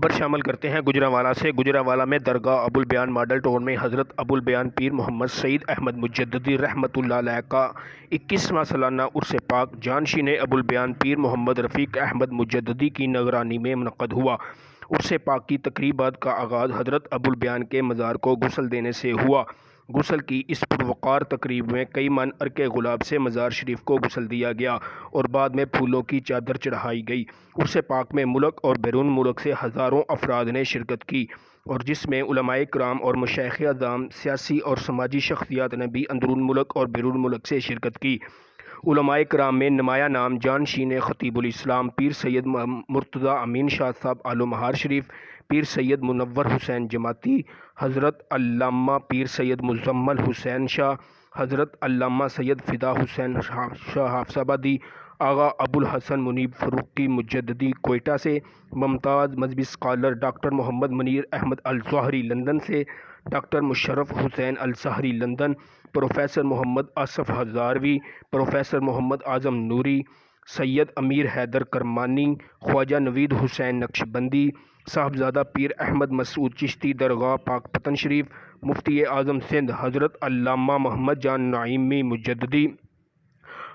خبر شامل کرتے ہیں گوجرانوالہ سے۔ گوجرانوالہ میں درگاہ ابوالبیان ماڈل ٹاؤن میں حضرت ابوالبیان پیر محمد سعید احمد مجددی رحمۃ اللہ علیہ کا 21واں سالانہ عرس پاک جانشین ابوالبیان پیر محمد رفیق احمد مجددی کی نگرانی میں منعقد ہوا۔ عرس پاک کی تقریبات کا آغاز حضرت ابوالبیان کے مزار کو غسل دینے سے ہوا۔ غسل کی اس پروقار تقریب میں کئی من عرق گلاب سے مزار شریف کو غسل دیا گیا اور بعد میں پھولوں کی چادر چڑھائی گئی۔ عرس پاک میں ملک اور بیرون ملک سے ہزاروں افراد نے شرکت کی اور جس میں علماء کرام اور مشائخ اعظام، سیاسی اور سماجی شخصیات نے بھی اندرون ملک اور بیرون ملک سے شرکت کی۔ علماء کرام میں نمایاں نام جانشین خطیب الاسلام پیر سید مرتضی امین شاہ صاحب آل و مہار شریف، پیر سید منور حسین جماعتی، حضرت علامہ پیر سید مزمل حسین شاہ، حضرت علامہ سید فدا حسین شاہ حافظ آبادی، آغا ابوالحسن منیب فروقی مجددی کوئٹہ سے، ممتاز مذہبی اسکالر ڈاکٹر محمد منیر احمد الظاہری لندن سے، ڈاکٹر مشرف حسین الظاہری لندن، پروفیسر محمد آصف ہزاروی، پروفیسر محمد اعظم نوری، سید امیر حیدر کرمانی، خواجہ نوید حسین نقشبندی، صاحبزادہ پیر احمد مسعود چشتی درگاہ پاک پتن شریف، مفتی اعظم سندھ حضرت علامہ محمد جان نعیمی مجددی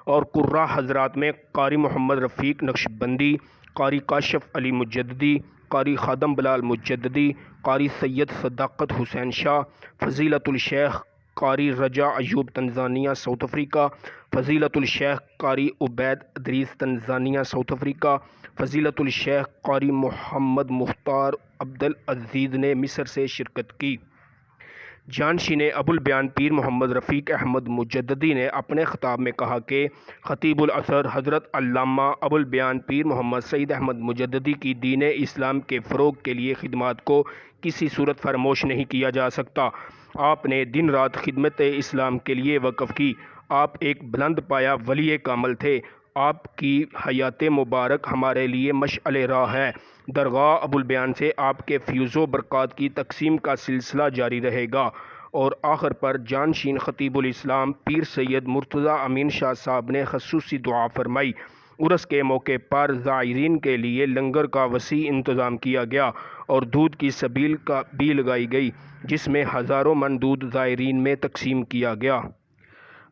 اور قراء حضرات میں قاری محمد رفیق نقشبندی، قاری کاشف علی مجددی، قاری خادم بلال مجددی، قاری سید صداقت حسین شاہ، فضیلت الشیخ قاری رجا ایوب تنزانیہ ساؤتھ افریقہ، فضیلت الشیخ قاری عبید ادریس تنزانیہ ساؤتھ افریقہ، فضیلت الشیخ قاری محمد مختار عبدالعزیز نے مصر سے شرکت کی۔ جانشین ابوالبیان پیر محمد رفیق احمد مجددی نے اپنے خطاب میں کہا کہ خطیب العصر حضرت علامہ ابوالبیان پیر محمد سعید احمد مجددی کی دین اسلام کے فروغ کے لیے خدمات کو کسی صورت فراموش نہیں کیا جا سکتا۔ آپ نے دن رات خدمت اسلام کے لیے وقف کی۔ آپ ایک بلند پایہ ولی کامل تھے۔ آپ کی حیات مبارک ہمارے لیے مشعل راہ ہے۔ درگاہ ابوالبیان سے آپ کے فیض و برکات کی تقسیم کا سلسلہ جاری رہے گا۔ اور آخر پر جانشین خطیب الاسلام پیر سید مرتضی امین شاہ صاحب نے خصوصی دعا فرمائی۔ عرس کے موقع پر زائرین کے لیے لنگر کا وسیع انتظام کیا گیا اور دودھ کی سبیل بھی لگائی گئی جس میں ہزاروں من دودھ زائرین میں تقسیم کیا گیا۔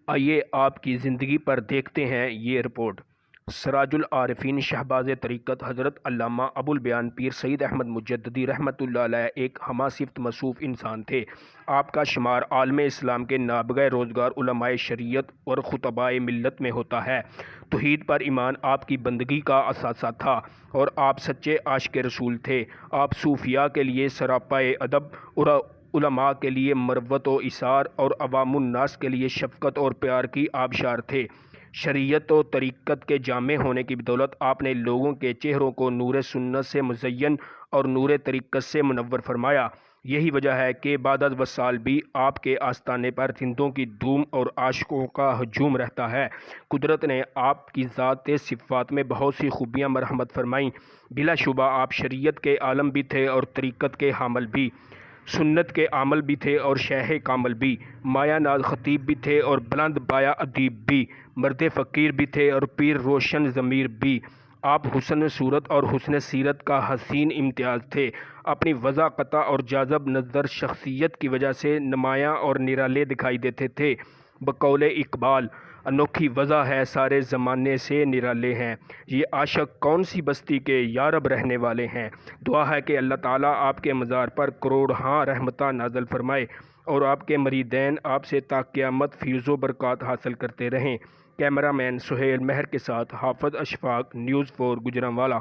آئیے آپ کی زندگی پر دیکھتے ہیں یہ رپورٹ۔ سراج العارفین شہباز طریقت حضرت علامہ ابوالبیان پیر سعید احمد مجددی رحمۃ اللہ علیہ ایک ہمہ صفت موصوف انسان تھے۔ آپ کا شمار عالم اسلام کے نابغہ روزگار علماء شریعت اور خطباء ملت میں ہوتا ہے۔ توحید پر ایمان آپ کی بندگی کا اثاثہ تھا اور آپ سچے عاشق رسول تھے۔ آپ صوفیاء کے لیے سراپائے ادب اور علماء کے لیے مروت و اثار اور عوام الناس کے لیے شفقت اور پیار کی آبشار تھے۔ شریعت و طریقت کے جامع ہونے کی بدولت آپ نے لوگوں کے چہروں کو نور سنت سے مزین اور نور طریقت سے منور فرمایا۔ یہی وجہ ہے کہ بعد از وصال بھی آپ کے آستانے پر رندوں کی دھوم اور عاشقوں کا ہجوم رہتا ہے۔ قدرت نے آپ کی ذات صفات میں بہت سی خوبیاں مرحمت فرمائیں۔ بلا شبہ آپ شریعت کے عالم بھی تھے اور طریقت کے حامل بھی، سنت کے عامل بھی تھے اور شیخ کامل بھی، مایہ ناز خطیب بھی تھے اور بلند پایہ ادیب بھی، مرد فقیر بھی تھے اور پیر روشن ضمیر بھی۔ آپ حسن صورت اور حسن سیرت کا حسین امتیاز تھے۔ اپنی وضاحت اور جاذب نظر شخصیت کی وجہ سے نمایاں اور نرالے دکھائی دیتے تھے۔ بقول اقبال، انوکھی وضع ہے سارے زمانے سے نرالے ہیں، یہ عاشق کون سی بستی کے یارب رہنے والے ہیں۔ دعا ہے کہ اللہ تعالیٰ آپ کے مزار پر کروڑہاں رحمتاں نازل فرمائے اور آپ کے مریدین آپ سے تا قیامت فیض و برکات حاصل کرتے رہیں۔ کیمرہ مین سہیل مہر کے ساتھ حافظ اشفاق، نیوز 4 گوجرانوالہ۔